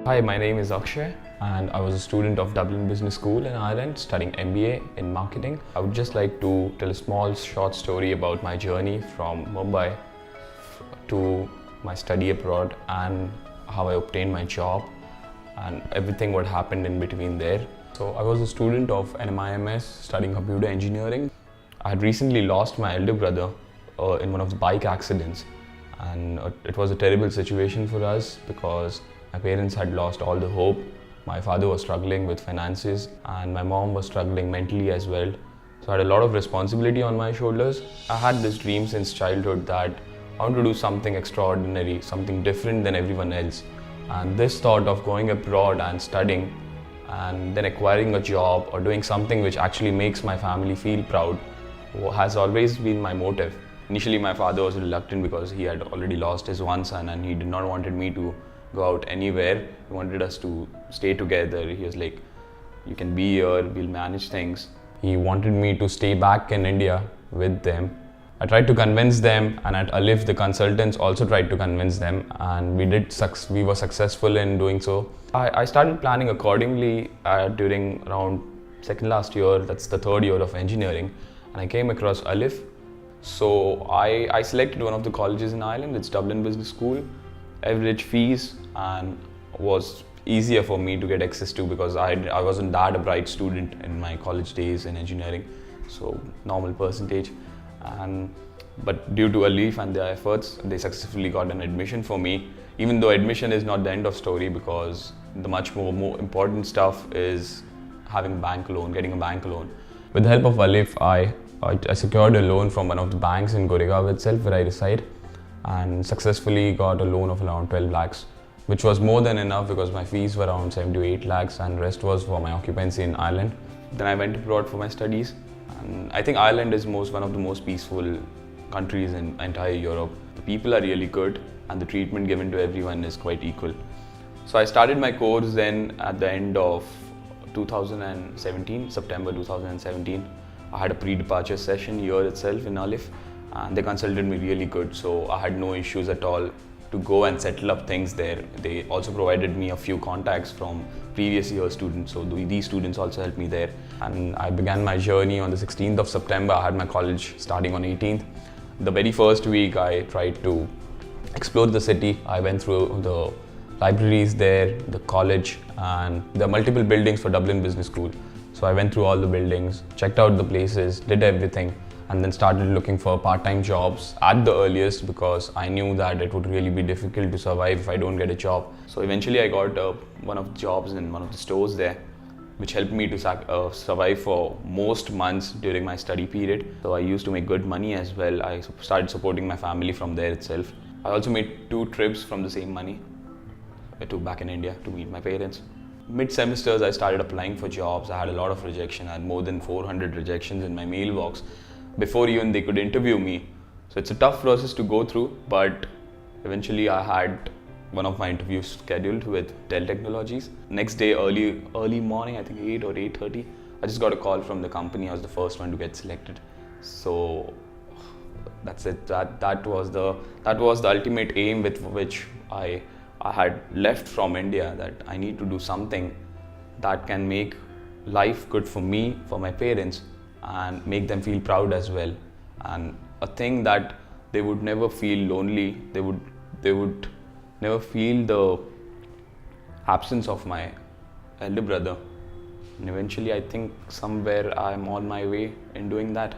Hi, my name is Akshay and I was a student of Dublin Business School in Ireland studying MBA in marketing. I would just like to tell a small short story about my journey from Mumbai to my study abroad and how I obtained my job and everything what happened in between there. So I was a student of NMIMS studying computer engineering. I had recently lost my elder brother in one of the bike accidents, and it was a terrible situation for us because my parents had lost all the hope. My father was struggling with finances and my mom was struggling mentally as well. So I had a lot of responsibility on my shoulders. I had this dream since childhood that I want to do something extraordinary, something different than everyone else. And this thought of going abroad and studying and then acquiring a job or doing something which actually makes my family feel proud has always been my motive. Initially my father was reluctant because he had already lost his one son and he did not wanted me to go out anywhere. He wanted us to stay together. He was like, you can be here, we'll manage things. He wanted me to stay back in India with them. I tried to convince them, and at Aliff the consultants also tried to convince them, and we were successful in doing so. I started planning accordingly during around second last year, that's the third year of engineering, and I came across Aliff. So I selected one of the colleges in Ireland, it's Dublin Business School. Average fees and was easier for me to get access to because I wasn't that a bright student in my college days in engineering, so normal percentage. But due to Aliff and their efforts, they successfully got an admission for me. Even though admission is not the end of story, because the much more important stuff is having a bank loan, getting a bank loan. With the help of Aliff, I secured a loan from one of the banks in Goregaon itself where I reside, and successfully got a loan of around 12 lakhs, which was more than enough because my fees were around 7 to 8 lakhs and rest was for my occupancy in Ireland. Then I went abroad for my studies, and I think Ireland is one of the most peaceful countries in entire Europe. The people are really good and the treatment given to everyone is quite equal. So I started my course then at the end of 2017, September 2017. I had a pre-departure session here itself in Aliff, and they consulted me really good, so I had no issues at all to go and settle up things there. They also provided me a few contacts from previous year students, so these students also helped me there. And I began my journey on the 16th of September. I had my college starting on 18th. The very first week I tried to explore the city. I went through the libraries there, the college, and there are multiple buildings for Dublin Business School. So I went through all the buildings, checked out the places, did everything, and then started looking for part-time jobs at the earliest because I knew that it would really be difficult to survive if I don't get a job. So eventually I got one of the jobs in one of the stores there, which helped me to survive for most months during my study period. So I used to make good money as well. I started supporting my family from there itself. I also made 2 trips from the same money to back in India to meet my parents. Mid-semesters I started applying for jobs. I had a lot of rejection. I had more than 400 rejections in my mailbox before even they could interview me. So it's a tough process to go through, but eventually I had one of my interviews scheduled with DELL Technologies. Next day, early morning, I think 8 or 8:30, I just got a call from the company. I was the first one to get selected. So that's it. That was the ultimate aim with which I had left from India, that I need to do something that can make life good for me, for my parents, and make them feel proud as well, and a thing that they would never feel lonely. They would never feel the absence of my elder brother. And eventually I think somewhere I'm on my way in doing that.